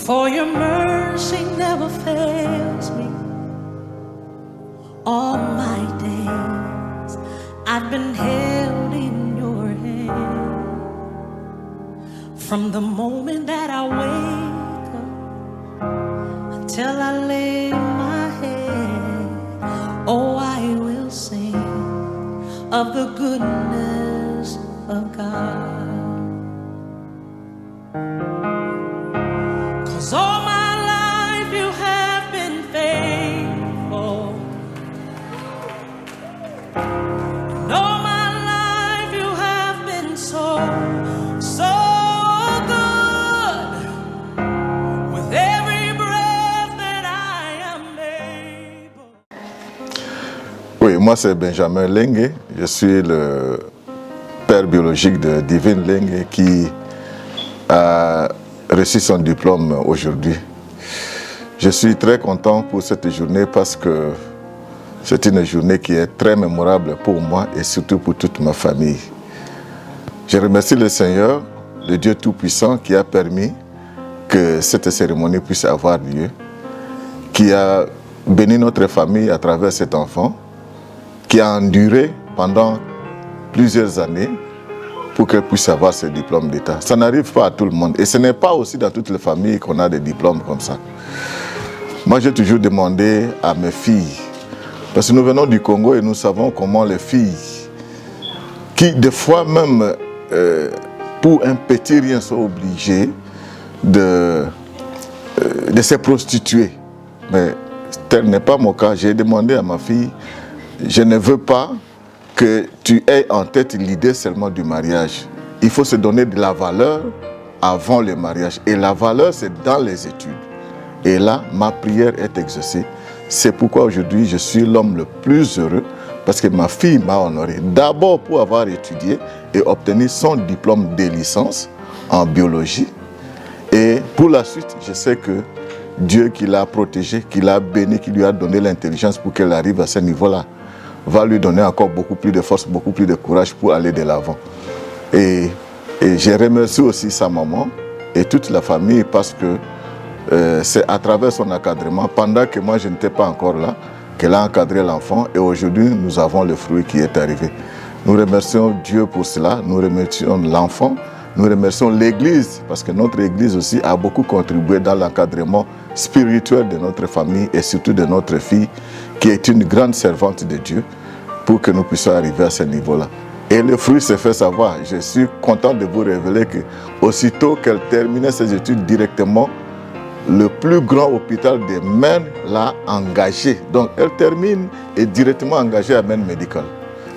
For your mercy never fails me. All my days I've been held in your hand. From the moment that I wake up until I lay my head, oh, I will sing of the goodness of God. 'Cause all my life you have been faithful. And all my life you have been so, so good. With every breath that I am able. Oui, moi c'est Benjamin Lengue. Je suis le père biologique de Divine Lengue qui a reçu son diplôme aujourd'hui. Je suis très content pour cette journée parce que c'est une journée qui est très mémorable pour moi et surtout pour toute ma famille. Je remercie le Seigneur, le Dieu Tout-Puissant, qui a permis que cette cérémonie puisse avoir lieu, qui a béni notre famille à travers cet enfant, qui a enduré pendant plusieurs années pour qu'elle puisse avoir ce diplôme d'État. Ça n'arrive pas à tout le monde et ce n'est pas aussi dans toutes les familles qu'on a des diplômes comme ça. Moi, j'ai toujours demandé à mes filles, parce que nous venons du Congo et nous savons comment les filles, qui des fois même pour un petit rien sont obligées de se prostituer. Mais tel n'est pas mon cas. J'ai demandé à ma fille, je ne veux pas que tu aies en tête l'idée seulement du mariage. Il faut se donner de la valeur avant le mariage. Et la valeur, c'est dans les études. Et là, ma prière est exaucée. C'est pourquoi aujourd'hui, je suis l'homme le plus heureux parce que ma fille m'a honoré. D'abord pour avoir étudié et obtenu son diplôme de licence en biologie. Et pour la suite, je sais que Dieu qui l'a protégée, qui l'a bénie, qui lui a donné l'intelligence pour qu'elle arrive à ce niveau-là, va lui donner encore beaucoup plus de force, beaucoup plus de courage pour aller de l'avant. Et je remercie aussi sa maman et toute la famille parce que c'est à travers son encadrement, pendant que moi je n'étais pas encore là, qu'elle a encadré l'enfant et aujourd'hui nous avons le fruit qui est arrivé. Nous remercions Dieu pour cela, nous remercions l'enfant, nous remercions l'Église parce que notre Église aussi a beaucoup contribué dans l'encadrement spirituel de notre famille et surtout de notre fille qui est une grande servante de Dieu pour que nous puissions arriver à ce niveau-là. Et le fruit s'est fait savoir. Je suis content de vous révéler que aussitôt qu'elle terminait ses études directement, le plus grand hôpital de Maine l'a engagée. Donc elle termine et directement engagée à Maine Medical.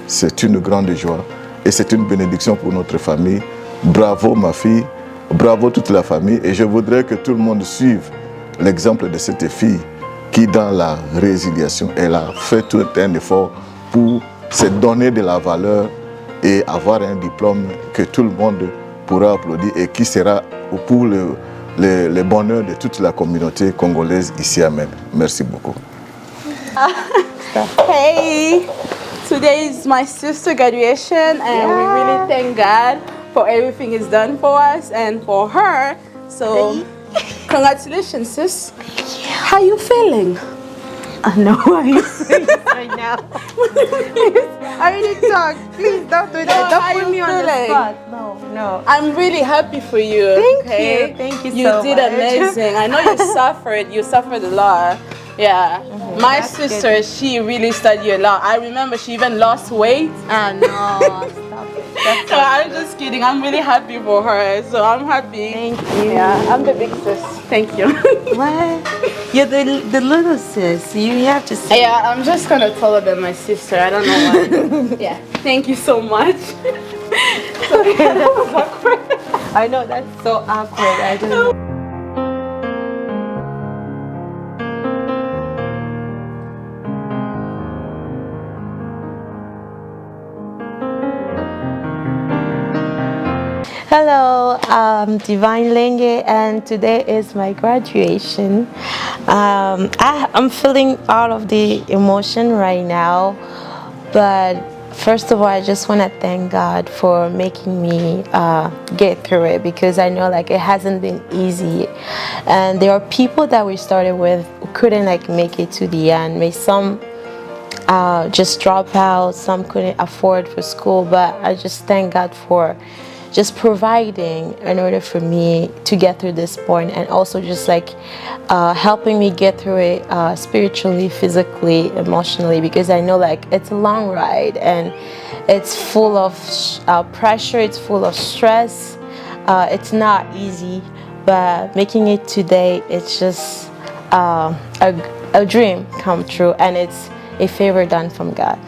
C'est une grande joie et c'est une bénédiction pour notre famille. Bravo ma fille, bravo toute la famille et je voudrais que tout le monde suive l'exemple de cette fille qui dans la résiliation, elle a fait tout un effort pour se donner de la valeur et avoir un diplôme que tout le monde pourra applaudir et qui sera pour le bonheur de toute la communauté congolaise ici à Maine. Merci beaucoup. Hey, today is my sister's graduation and we really thank God for everything He's done for us and for her. So, congratulations, sis. How you feeling? I know why you're saying this right now. I really talk. Please don't do that. Don't put me on the spot. No. I'm really happy for you. Thank you so much. You did amazing. I know you suffered a lot. Yeah. My sister, she really studied a lot. I remember she even lost weight. No, stop it. So I'm just kidding. I'm really happy for her. So I'm happy. Thank you. Yeah, I'm the big sis. Thank you. What? You're the little sis. You have to say. Yeah, I'm just gonna tell her that my sister. I don't know why. Yeah. Thank you so much. Okay, that was awkward. I know, that's so awkward. I don't know. Hello, I'm Divine Lengue and today is my graduation. I'm feeling all of the emotion right now, but First of all, I just want to thank God for making me get through it, because I know like it hasn't been easy, and there are people that we started with who couldn't like make it to the end. May some just drop out, some couldn't afford for school, but I just thank God for just providing in order for me to get through this point, and also just like helping me get through it spiritually, physically, emotionally, because I know like it's a long ride and it's full of pressure, it's full of stress. It's not easy, but making it today, it's just a dream come true, and it's a favor done from God.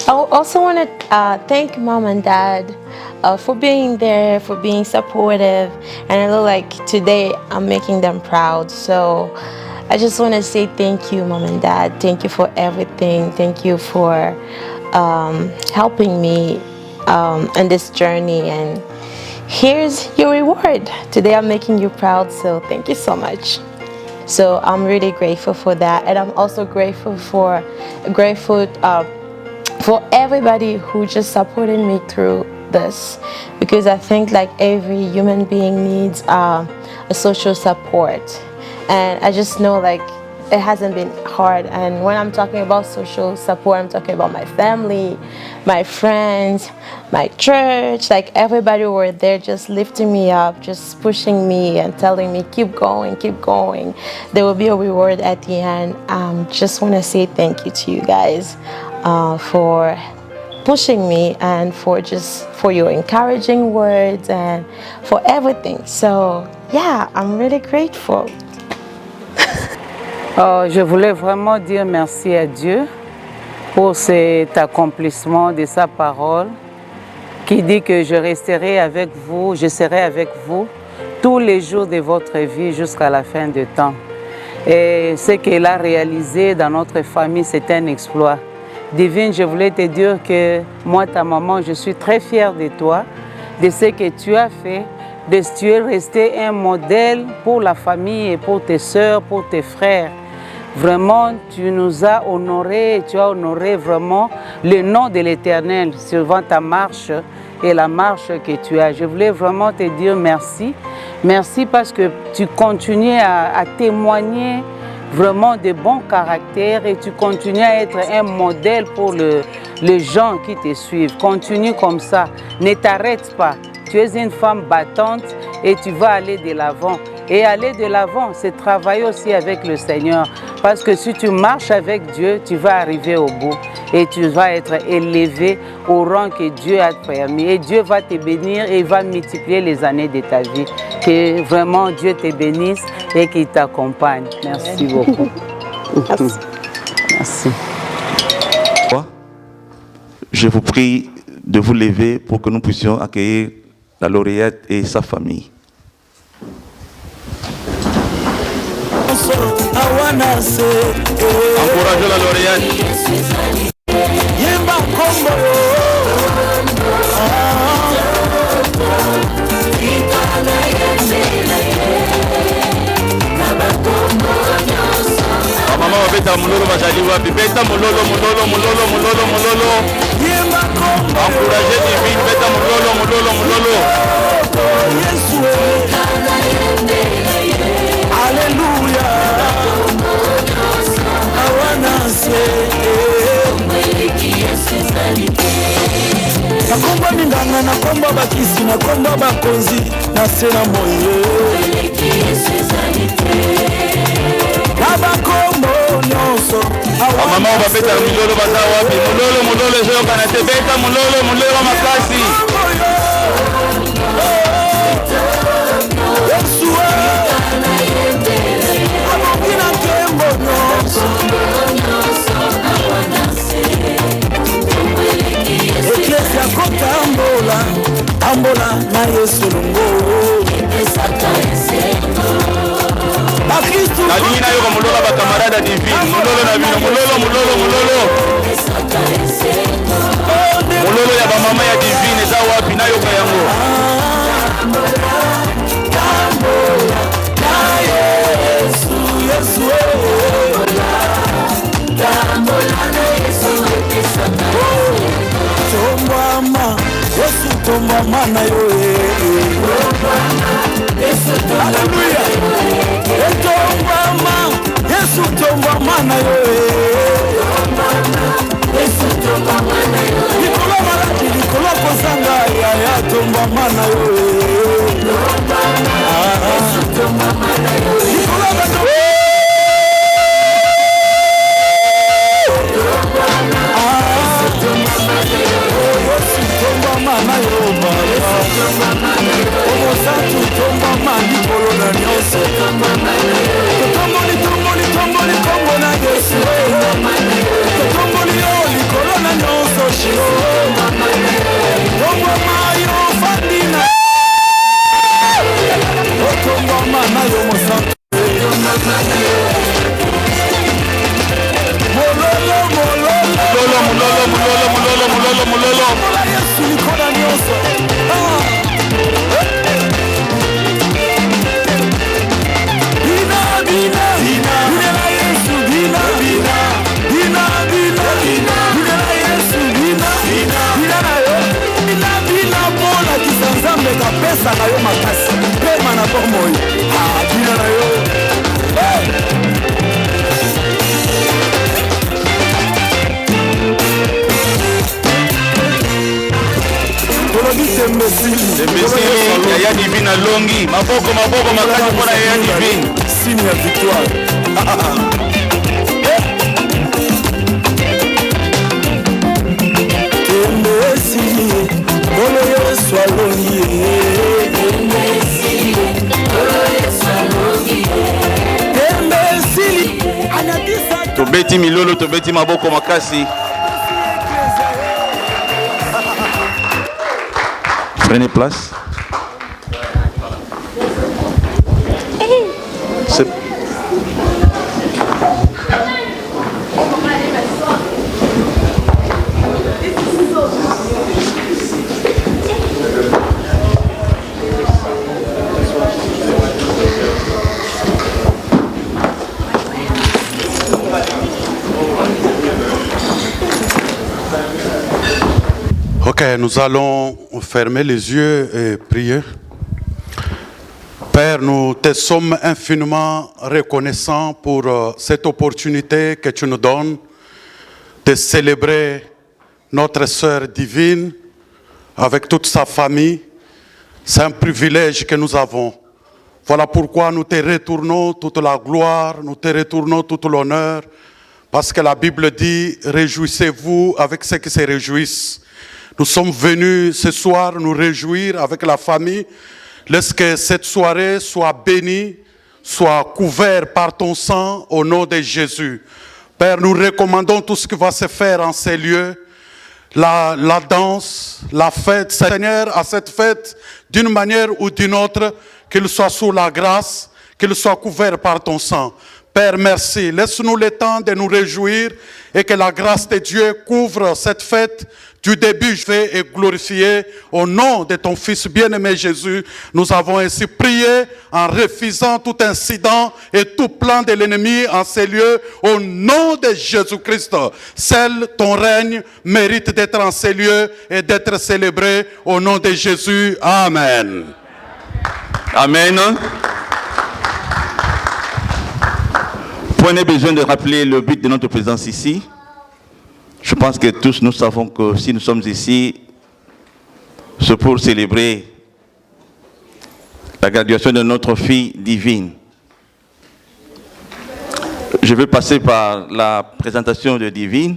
I also want to thank Mom and Dad for being there, for being supportive, and I know like today I'm making them proud. So I just want to say thank you, Mom and Dad. Thank you for everything. Thank you for helping me in this journey, and here's your reward. Today I'm making you proud, so thank you so much. So I'm really grateful for that, and I'm also grateful for everybody who just supported me through this, because I think like every human being needs a social support, and I just know like it hasn't been hard. And when I'm talking about social support, I'm talking about my family, my friends, my church, like everybody were there just lifting me up, just pushing me and telling me keep going, keep going. There will be a reward at the end. Just want to say thank you to you guys for pushing me, and for your encouraging words, and for everything. So yeah, I'm really grateful. Je voulais vraiment dire merci à Dieu pour cet accomplissement de sa parole qui dit que je resterai avec vous, je serai avec vous tous les jours de votre vie jusqu'à la fin du temps. Et ce qu'elle a réalisé dans notre famille, c'est un exploit. Divine, je voulais te dire que moi, ta maman, je suis très fière de toi, de ce que tu as fait, de ce que tu es resté un modèle pour la famille et pour tes sœurs, pour tes frères. Vraiment, tu nous as honorés, tu as honoré vraiment le nom de l'Éternel suivant ta marche et la marche que tu as. Je voulais vraiment te dire merci. Merci parce que tu continues à témoigner vraiment de bons caractères, et tu continues à être un modèle pour les gens qui te suivent. Continue comme ça, ne t'arrête pas. Tu es une femme battante et tu vas aller de l'avant. Et aller de l'avant, c'est travailler aussi avec le Seigneur. Parce que si tu marches avec Dieu, tu vas arriver au bout. Et tu vas être élevé au rang que Dieu a permis. Et Dieu va te bénir et va multiplier les années de ta vie. Que vraiment Dieu te bénisse et qu'il t'accompagne. Merci beaucoup. Merci. Merci. Je vous prie de vous lever pour que nous puissions accueillir la lauréate et sa famille. Encouragez la lauréate. Maman va beta mulolo bazali wapi, beta mulolo. Encouragez Divine, beta mulolo. Alléluia. Nakomba minganga, nakomba bakisi, nakomba bakonzi, nasena moye. Nabakombo nyonso. Maman va beta mulolo bazali wapi, mulolo ezo kanate beta mulolo makasi. Eklesia kotambola, tambola na Yesu lungo. Nalingi na yoko mulolo ba camarade Divine, mulolo na bino, mulolo. Mulolo ya ba mama ya Divine eza wapi na yoko yango. Tambola na Yesu, tambola na Yesu, mana yo Alléluia Etombama Yesu tombama na yo Likolo malaki likolo kozanga ya tombama na yo Likolo bato Mama yo baba Omo santu tomba mandi kolona nyonso Tomboli kombona Yesu Tomboli yo likolona nyonso shiro Tomba mayo fandina Tomba mama yo mosantu Mololo Yesu likona nyonso Bina la Yesu bina la Yesu bina na yo bina mona kisanzambe kapesa na yo makasi pema na bomoi bina na yo Yaya Divine alongi maboko makati mpona Yaya Divine signe ya victoire tembe esili bolo Yesu alongi tembe esili anabisa tobeti milolo tobeti maboko makasi. Prenez place. Ok, nous allons fermer les yeux et prier. Père, nous te sommes infiniment reconnaissants pour cette opportunité que tu nous donnes de célébrer notre sœur divine avec toute sa famille. C'est un privilège que nous avons. Voilà pourquoi nous te retournons toute la gloire, nous te retournons tout l'honneur, parce que la Bible dit « Réjouissez-vous avec ceux qui se réjouissent ». Nous sommes venus ce soir nous réjouir avec la famille. Laisse que cette soirée soit bénie, soit couverte par ton sang au nom de Jésus. Père, nous recommandons tout ce qui va se faire en ces lieux. La danse, la fête, Seigneur, à cette fête, d'une manière ou d'une autre, qu'il soit sous la grâce, qu'il soit couvert par ton sang. Père, merci. Laisse-nous le temps de nous réjouir et que la grâce de Dieu couvre cette fête du début et glorifié au nom de ton Fils bien-aimé Jésus. Nous avons ainsi prié en refusant tout incident et tout plan de l'ennemi en ces lieux au nom de Jésus-Christ. Seul ton règne mérite d'être en ces lieux et d'être célébré au nom de Jésus. Amen. Amen. On a besoin de rappeler le but de notre présence ici. Je pense que tous nous savons que si nous sommes ici, c'est pour célébrer la graduation de notre fille divine. Je vais passer par la présentation de Divine.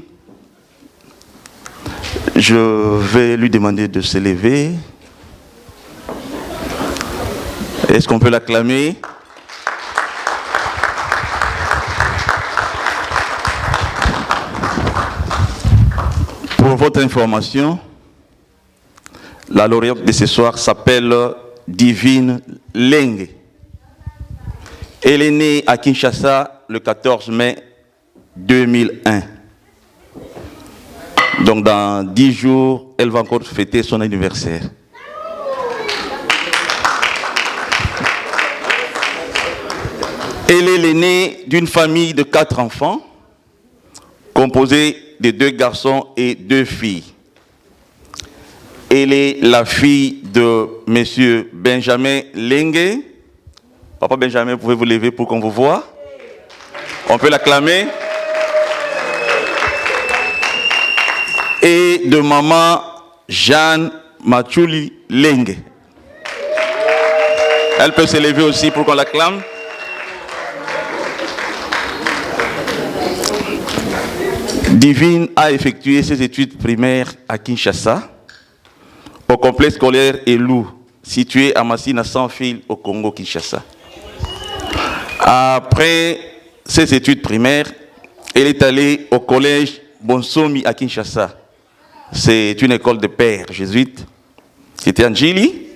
Je vais lui demander de se lever. Est-ce qu'on peut l'acclamer? Pour votre information, la lauréate de ce soir s'appelle Divine Lengue. Elle est née à Kinshasa le 14 mai 2001. Donc dans 10 jours, elle va encore fêter son anniversaire. Elle est l'aînée d'une famille de 4 enfants, composée de 2 garçons et 2 filles. Elle est la fille de Monsieur Benjamin Lengue. Papa Benjamin, pouvez vous lever pour qu'on vous voit? On peut l'acclamer. Et de maman Jeanne Machuli Lengue. Elle peut se lever aussi pour qu'on l'acclame. Divine a effectué ses études primaires à Kinshasa, au complexe scolaire Elou, situé à Massina sans fil au Congo, Kinshasa. Après ses études primaires, elle est allée au collège Bonsomi à Kinshasa. C'est une école de pères jésuites. C'était en Djili.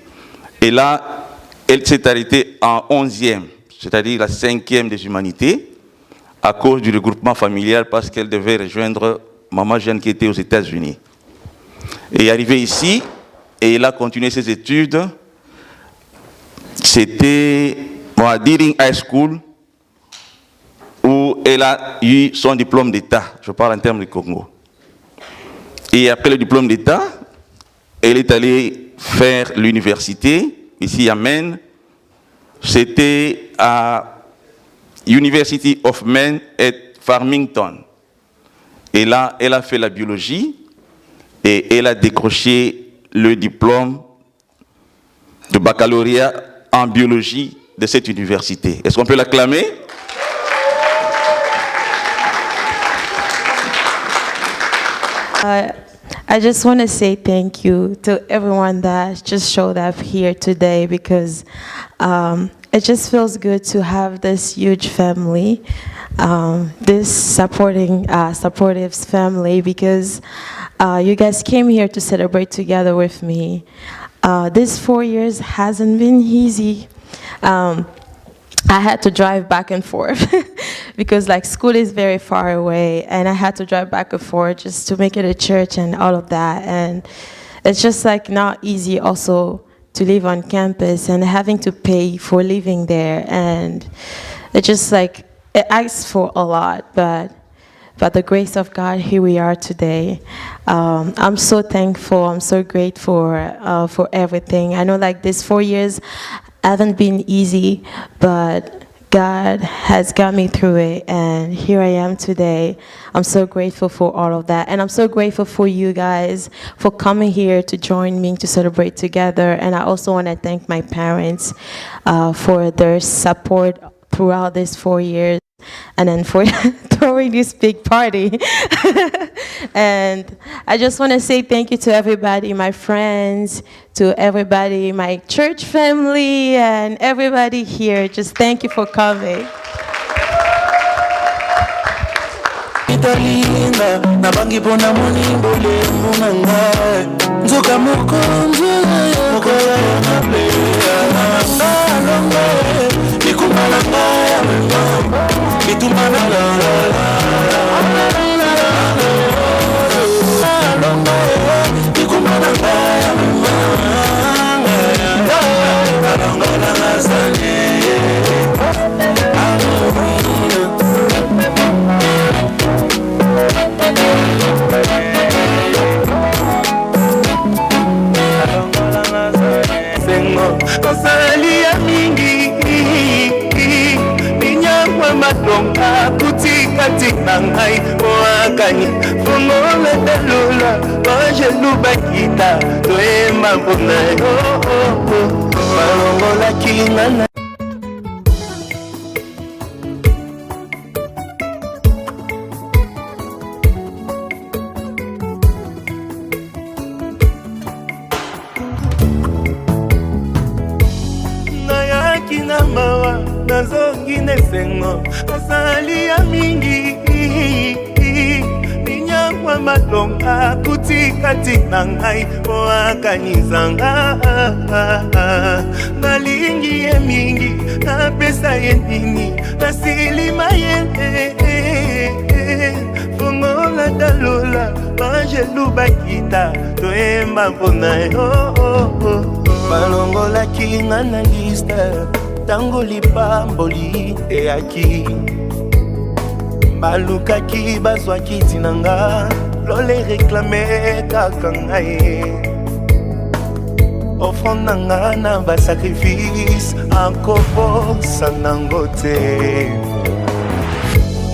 Et là, elle s'est arrêtée en 11e, c'est-à-dire la 5e des humanités, à cause du regroupement familial, parce qu'elle devait rejoindre maman Jeanne qui était aux États-Unis. Et arrivée ici, et elle a continué ses études. C'était à Deering High School, où elle a eu son diplôme d'État. Je parle en termes du Congo. Et après le diplôme d'État, elle est allée faire l'université, ici à Maine. C'était à University of Maine at Farmington. Et là, elle a fait la biologie et elle a décroché le diplôme de baccalauréat en biologie de cette université. Est-ce qu'on peut l'acclamer? I just want to say thank you to everyone that just showed up here today, because it just feels good to have this huge family, this supportive family, because you guys came here to celebrate together with me. This 4 years hasn't been easy. I had to drive back and forth because like school is very far away, and I had to drive back and forth just to make it a church and all of that. And it's just like not easy also to live on campus and having to pay for living there. And it just like, it asks for a lot, but by the grace of God, here we are today. I'm so thankful, I'm so grateful for everything. I know like these 4 years haven't been easy, but God has got me through it, and here I am today. I'm so grateful for all of that, and I'm so grateful for you guys for coming here to join me to celebrate together. And I also want to thank my parents for their support throughout these 4 years, and then for throwing this big party. And I just want to say thank you to everybody, my friends, to everybody, my church family, and everybody here. Just thank you for coming. Italinga na bangi pona moningo le munanga nzuka mukonzo mokola na plea alonga nikumalanga ya mama bitumana la alonga nikumalanga ya mama alonga la nasane Kosalia mingi Ninyangwa madonga Kutika tika ngai Mwakani Fungola dalula Baje lubakita Toema mpona Malongola kinana Nazongi nesengo Asali ya mingi Ninyangwa madonga Kutika tika ngai Mwakanyizanga Nalingi ye mingi Napesa ye nini Nasilima ye Fungola dalola Manje lubakita Toemba mpona yo Malongola kinga na lista Tango lipamboli eaki Balukaki bazwaki tinanga Lole reklame kaka ngai offrande nanga na ba sacrifice akobosa nango te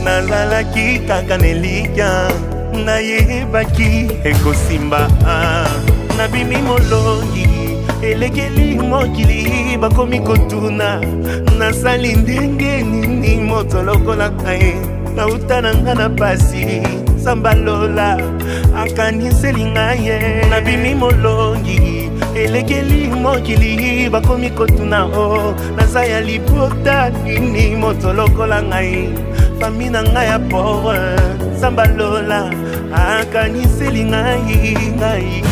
nazalaki kaka nelika nayebaki ekosimba nabimi molongi elekeli mokili bakomi kotuna nasali ndenge nini moto lokola kae nauta nanga na pasi sambalola akaniseli ngaye nabimi molongi elekeli mokili bakomi kotuna o naza ya libota nini moto lokola ngai fami na ngai ya pauvre sambalola akaniseli ngai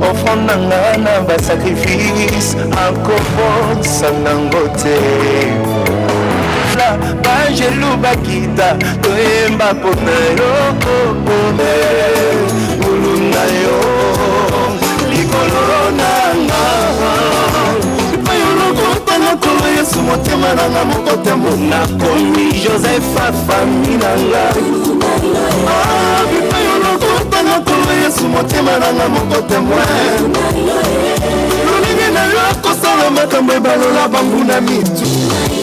offrande nanga na ba sacrifice akobosa nango te bangelu bakita toyemba mpona yo ngulu na yo likolo nanga bayolokota nakolo yesu motema nanga mokotemo nakomi joseph afami nanga bayolokota nakolo yesu motema nanga mokotemo lolingi na yo akosala makambo ebalola bambuna mitu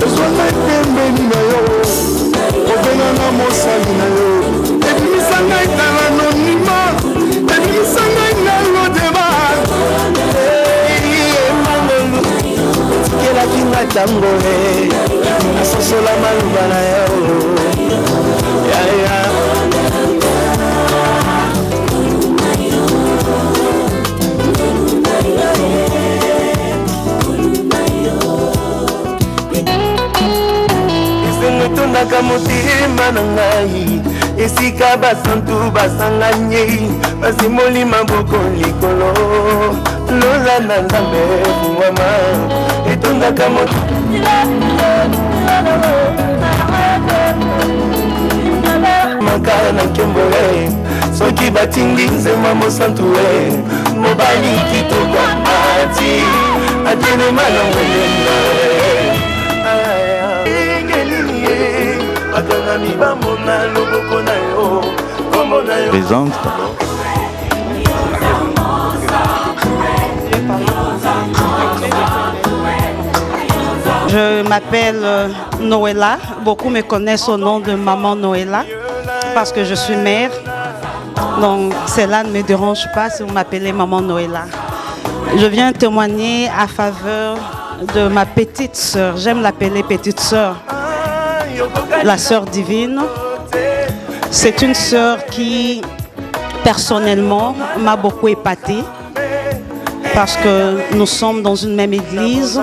ezwanga pembeni na yo obenganga mosali na yo ebimisa ngai tala anonima ebimisa ngai na lodeba emangolu etikelaki nga tango nasosola maluba na yo yaya etondaka motema na ngai esika basantu basanganye basimoli maboko likolo lola na nzambe wama etondaka makala na nkembo soki batingi nzema mosantu mobali kitoko ati atelema na molenda Présente. Je m'appelle Noëlla. Beaucoup me connaissent au nom de Maman Noëlla parce que je suis mère. Donc cela ne me dérange pas si vous m'appelez Maman Noëlla. Je viens témoigner à faveur de ma petite sœur. J'aime l'appeler petite sœur. La sœur divine, c'est une sœur qui personnellement m'a beaucoup épatée parce que nous sommes dans une même église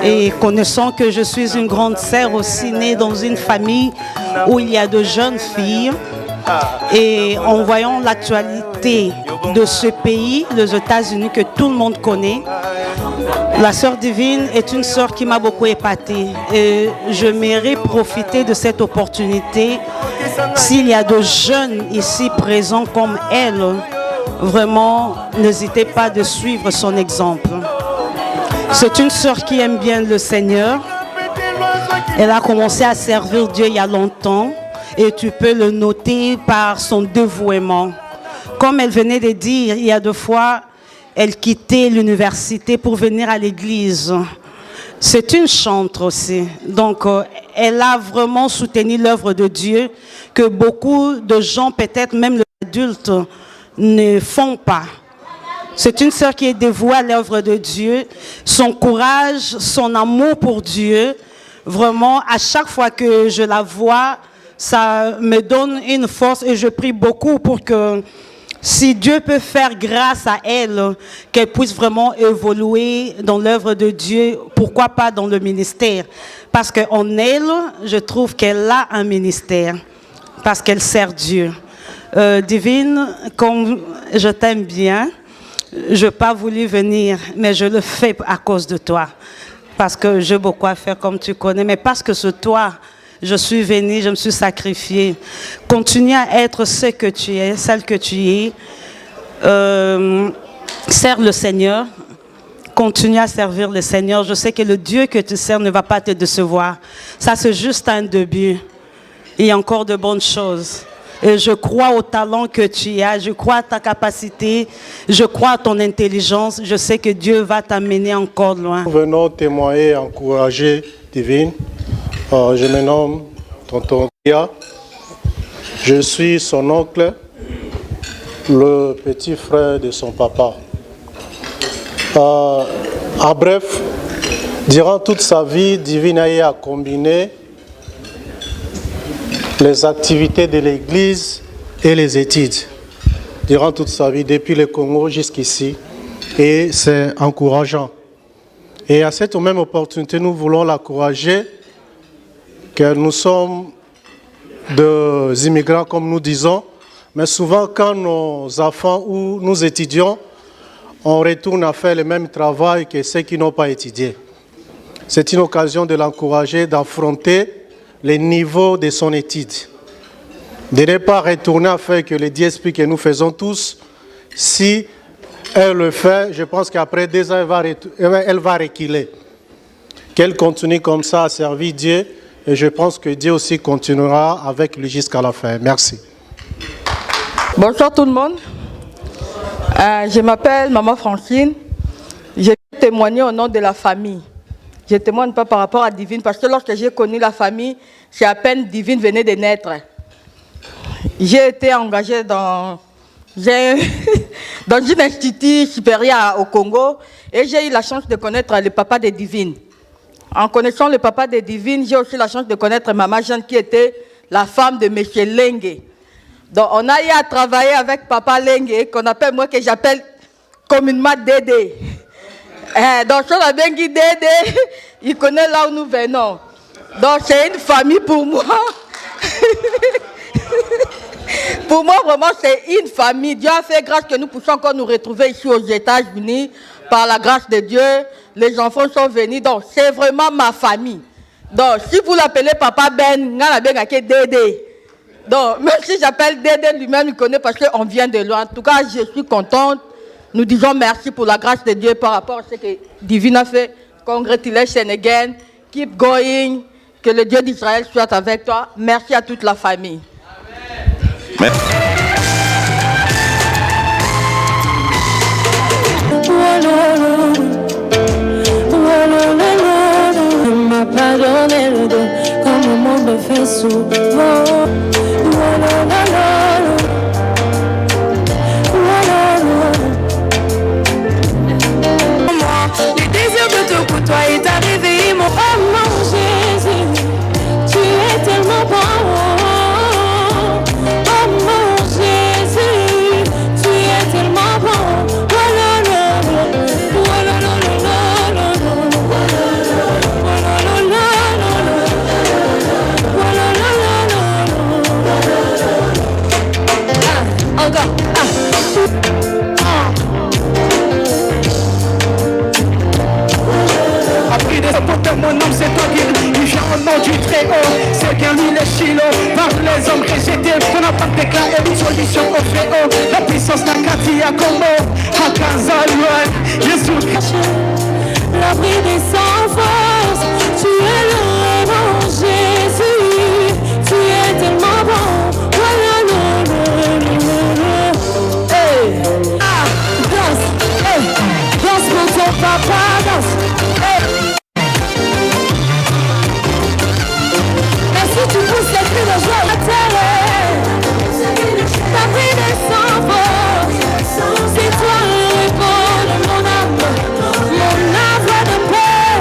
et connaissant que je suis une grande sœur aussi née dans une famille où il y a de jeunes filles et en voyant l'actualité de ce pays, les États-Unis que tout le monde connaît, la sœur divine est une sœur qui m'a beaucoup épatée et je m'irai profiter de cette opportunité. S'il y a de jeunes ici présents comme elle, vraiment n'hésitez pas de suivre son exemple. C'est une sœur qui aime bien le Seigneur. Elle a commencé à servir Dieu il y a longtemps et tu peux le noter par son dévouement. Comme elle venait de dire, il y a 2 fois, elle quittait l'université pour venir à l'église. C'est une chantre aussi. Donc, elle a vraiment soutenu l'œuvre de Dieu que beaucoup de gens, peut-être même les adultes, ne font pas. C'est une sœur qui est dévouée à l'œuvre de Dieu. Son courage, son amour pour Dieu, vraiment, à chaque fois que je la vois, ça me donne une force et je prie beaucoup pour que si Dieu peut faire grâce à elle, qu'elle puisse vraiment évoluer dans l'œuvre de Dieu, pourquoi pas dans le ministère? Parce qu'en elle, je trouve qu'elle a un ministère, parce qu'elle sert Dieu. Divine, comme je t'aime bien, je n'ai pas voulu venir, mais je le fais à cause de toi. Parce que j'ai beaucoup à faire, comme tu connais, mais parce que c'est toi, je suis venue, je me suis sacrifiée. Continue à être ce que tu es, celle que tu es. Sers le Seigneur. Continue à servir le Seigneur. Je sais que le Dieu que tu sers ne va pas te décevoir. Ça, c'est juste un début. Il y a encore de bonnes choses. Et je crois au talent que tu as, je crois à ta capacité, je crois à ton intelligence. Je sais que Dieu va t'amener encore loin. Nous venons témoigner et encourager Divine. Je me nomme Tonton Tia. Je suis son oncle, le petit frère de son papa. En bref, durant toute sa vie, Divine a combiné les activités de l'Église et les études. Durant toute sa vie, depuis le Congo jusqu'ici. Et c'est encourageant. Et à cette même opportunité, nous voulons l'encourager, car nous sommes des immigrants, comme nous disons, mais souvent quand nos enfants ou nous étudions, on retourne à faire le même travail que ceux qui n'ont pas étudié. C'est une occasion de l'encourager, d'affronter les niveaux de son étude. De ne pas retourner à faire que les DSP que nous faisons tous. Si elle le fait, je pense qu'après 2 ans, elle va reculer. Qu'elle continue comme ça à servir Dieu, et je pense que Dieu aussi continuera avec lui jusqu'à la fin. Merci. Bonsoir tout le monde. Je m'appelle Maman Francine. J'ai témoigné au nom de la famille. Je ne témoigne pas par rapport à Divine, parce que lorsque j'ai connu la famille, c'est à peine Divine venait de naître. J'ai été engagée dans un institut supérieur au Congo, et j'ai eu la chance de connaître le papa de Divine. En connaissant le papa de Divine, j'ai aussi la chance de connaître Maman Jeanne, qui était la femme de M. Lengue. Donc on a eu à travailler avec Papa Lengue, qu'on appelle, moi que j'appelle communément Dédé. Donc sur la Bengi Dédé, il connaît là où nous venons. Donc c'est une famille pour moi. Pour moi, vraiment, c'est une famille. Dieu a fait grâce que nous puissions encore nous retrouver ici aux États-Unis. Par la grâce de Dieu, les enfants sont venus. Donc, c'est vraiment ma famille. Donc, si vous l'appelez Papa Ben, Dédé. Donc, même si j'appelle Dédé lui-même, il connaît parce qu'on vient de loin. En tout cas, je suis contente. Nous disons merci pour la grâce de Dieu par rapport à ce que Divine a fait. Congratulations again. Keep going. Que le Dieu d'Israël soit avec toi. Merci à toute la famille. Merci. M'a pardonné le dos comme le monde fait souvent. Le désir de te côtoyer est arrivé, mon amour Jésus. Tu es tellement bon. Oh mon Jésus, tu es tellement bon. Mon nom c'est toi qui gère au nom du Très-Haut. C'est bien lui le Shiloh. Par les hommes que j'étais, on n'a pas déclaré une solution au Très-Haut. La puissance n'a qu'à dire comment Hakazalouan, Jésus. L'abri des sans force, tu es le bon Jésus. Tu es tellement bon. Hey, ah, danse, hey, danse pour ton papa, danse, hey. Tu pousses les cris de joie à terre. Ta vie descend fort. C'est toi le repos de mon âme, mon havre de paix.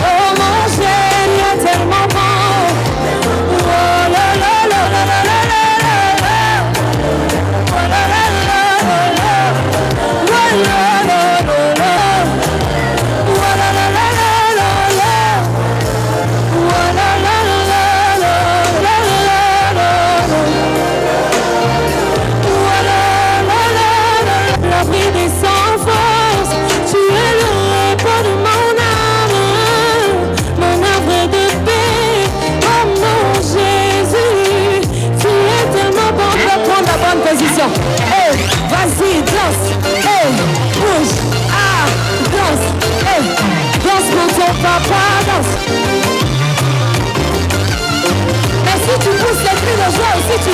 Oh mon Dieu, il est tellement bon. Oh la la la la la la la. Oh la la la la la. Oh la la la la. Oh la la la la la. Oh la la la. L'abri des sans force, tu es le repos de mon âme, mon havre de paix. Oh mon Jésus, tu es tellement bon. Je vais prendre la bonne position. Hey, vas-y, danse. Hey, bouge. Ah, danse. Hey, danse pour ton papa, danse. Mais si tu pousses les cris de joie aussi, tu...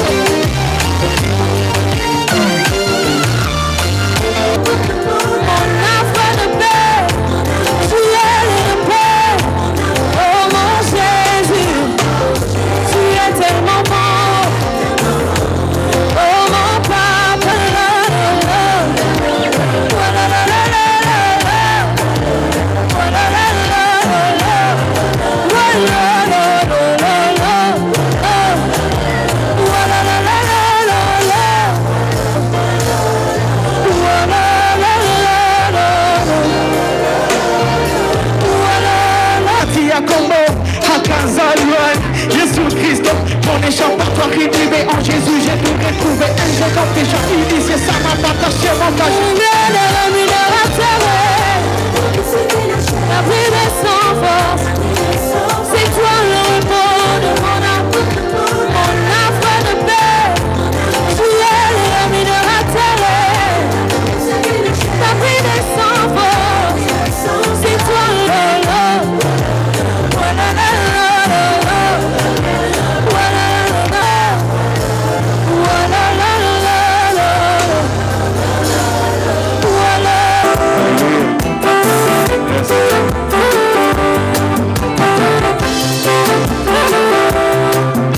reconnaissant par toi réduit en Jésus, j'ai tout retrouvé. Un jour quand déjà initié, ça m'a partagé mon cage. La vie est sans force, c'est toi le repos de mon âme, mon havre de paix. Tu es l'ami de la terre, la vie est sans force, c'est toi le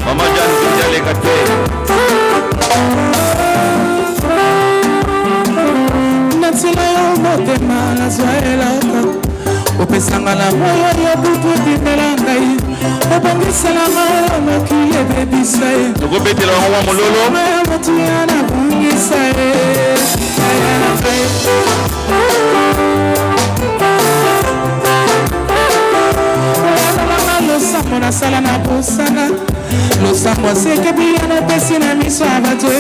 Maman Jeanne, vous allez gâter. Natsila yo motema nazwaelaka opesanga na moyo ya butu dimela ngai obongiselanga yo mokili ebebisa ye tokobetela wango wa mololo motu ya nabongisa ye losambo nasala na posana losambo asekebi ya napesi na miso ya bato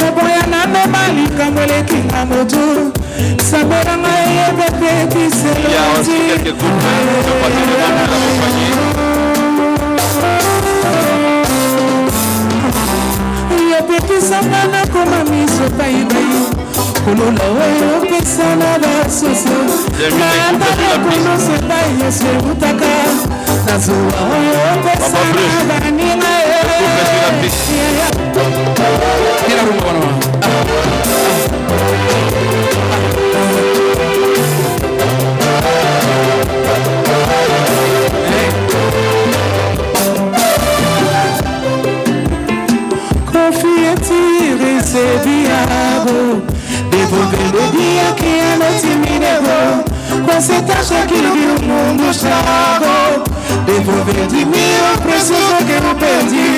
moboya nandoma likambo elekinga motu sabelanga eyebe mpe biseloti yopekisanga nakoma miso baibai kolola oyo opesa na basoso naandaka konoso epai yesu eutaka nazuwa oyo opesa na baninga recebiabo devolvendo o dia que a noite me levou com certa que o mundo estragou devolver de mim o precioso que eu perdi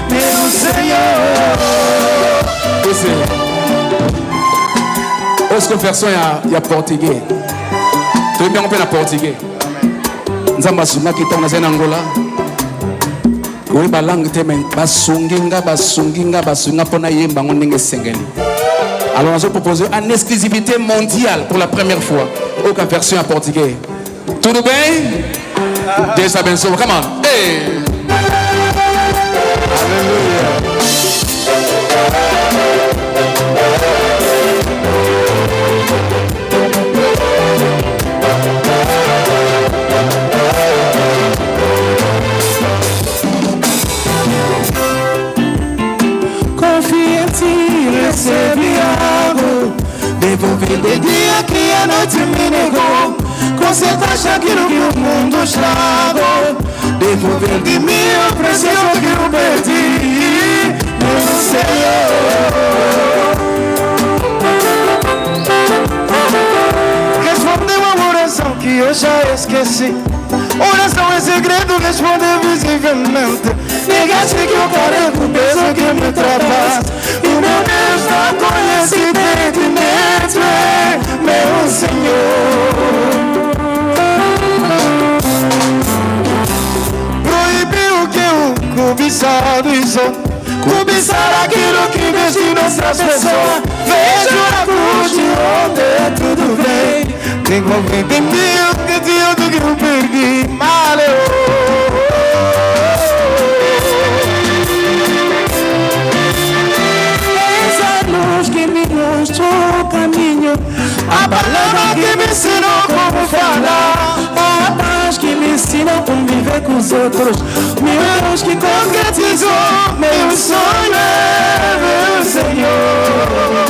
meu Senhor. Est-ce que version il y a portugais? Tu veux bien on peut na portugais? Nzamba sunga kita na zena Angola. Oui, la langue basunginga pona yemba ndenge sengeli. Alors on a proposé une exclusivité mondiale pour la première fois. Aucune version en portugais. Tout bien? Déjà bien sûr. Come on. Hey. Alléluia. Devolver de dia que a noite me negou consertar aquilo que o mundo estragou devolver de mim o precioso que eu perdi meu Senhor. Respondeu a oração que eu já esqueci. Oração é segredo, respondeu visivelmente. Negaste que eu carrego o peso que me ultrapassa. E meu Deus não coincidentemente meu Senhor. Proibiu que eu cobiçado isso. Cobiçar aquilo que destina essas pessoas. Vejo a cruz de onde tudo vem. Devolvendo em mim o que tinha do que eu perdi. Valeu. Que me mostrou o caminho, a palavra que me ensinou como falar, a paz que me ensinou como viver com os outros, meu Deus que concretizou meu sonho, meu Senhor.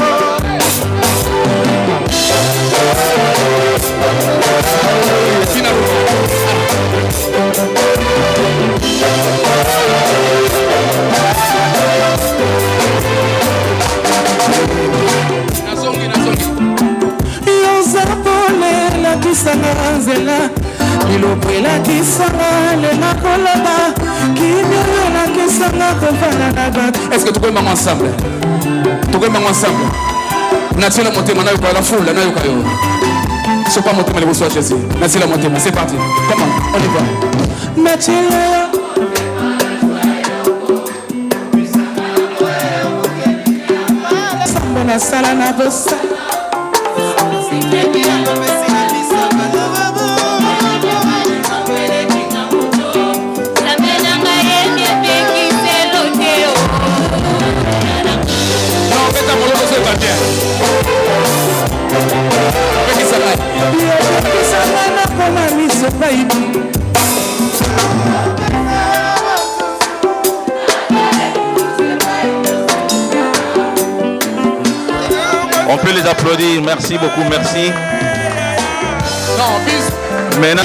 Kisanga nzela biloko elakisanga lela koloba kimioyo elakisanga kofana na bato. Est-ce que tu peux m'en ensemble? Tu peux m'en ensemble? Natila motema na yoka la foule na yoka yo. C'est pas motema le bonsoir Jésus. Natila motema, c'est parti. Comment? On y va. Natila basala na bosa On peut les applaudir, merci beaucoup, merci. Maintenant.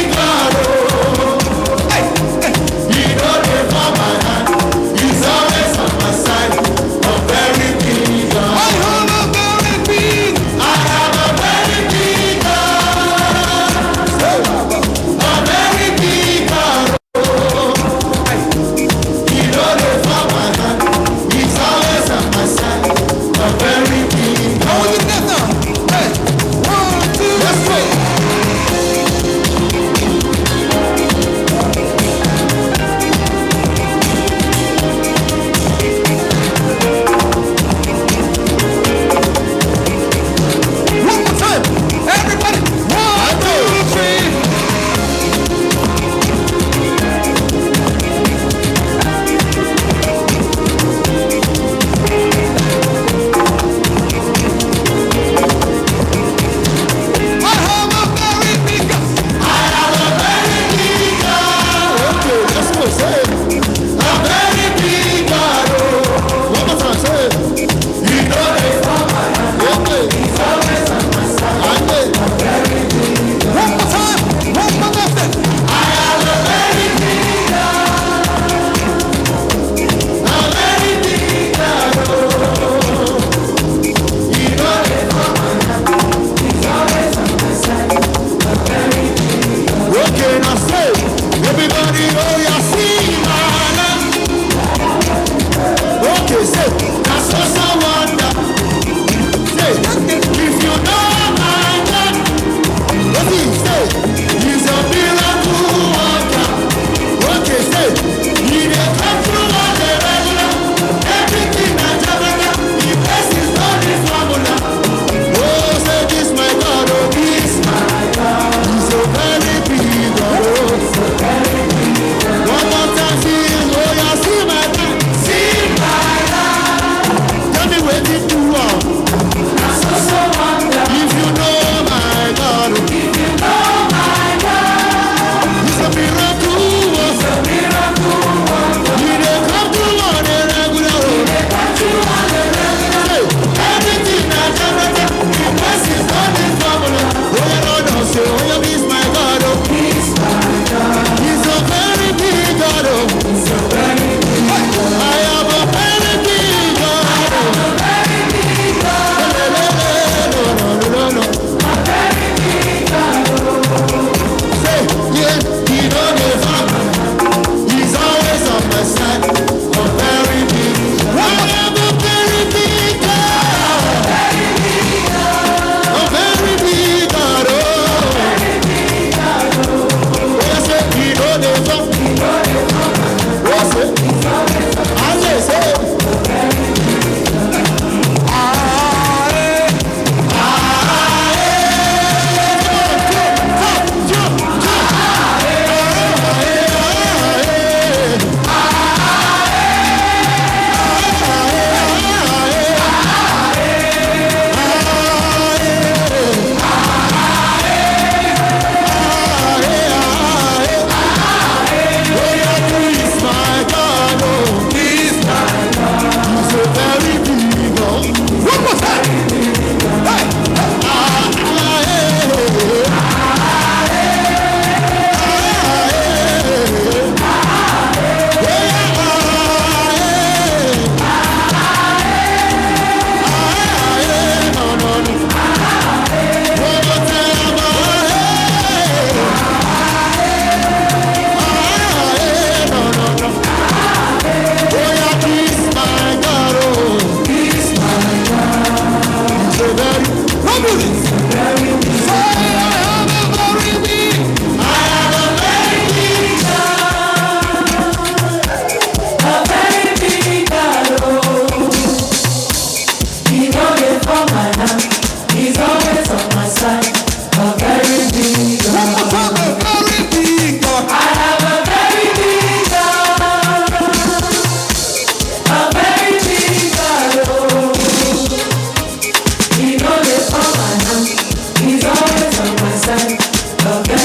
Danser,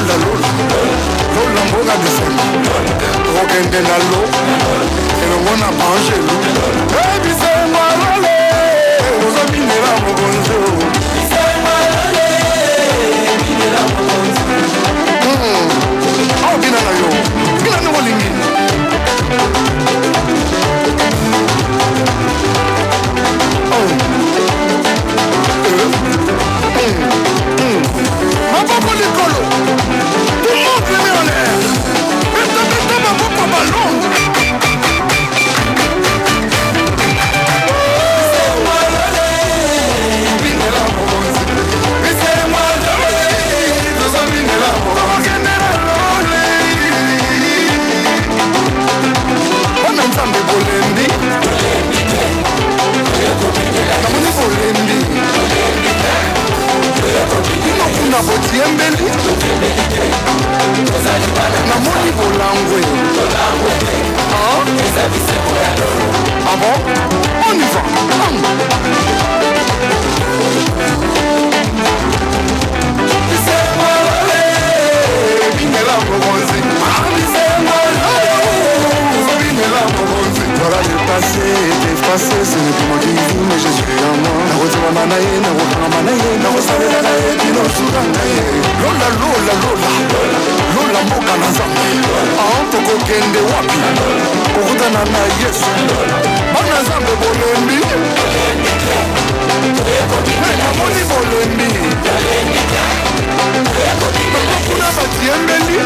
lola lola lola mboka bisemba okende na lo elongo na banjelu bisemba lole ozobinela mokonzi aobina na yo bina ndenge olingi maboko likolo tout le monde le met en l'air beta maboko ballon wana nzambe bolembi namoni bolembi kuna botiembeli namoni bolangwe ah bon on y va binela mokonzi voilà le passé est effacé, ce n'est plus moi qui vis, mais Jésus est en moi. Narotima na ye, narokanga na ye, narosalela na ye, bino suranga ye. Lola lola lola, lola mboka na nzambe. Tokokende wapi, kokutana na Yesu. Bana nzambe bolembi, namoni bolembi. Bakokuna batiembeli.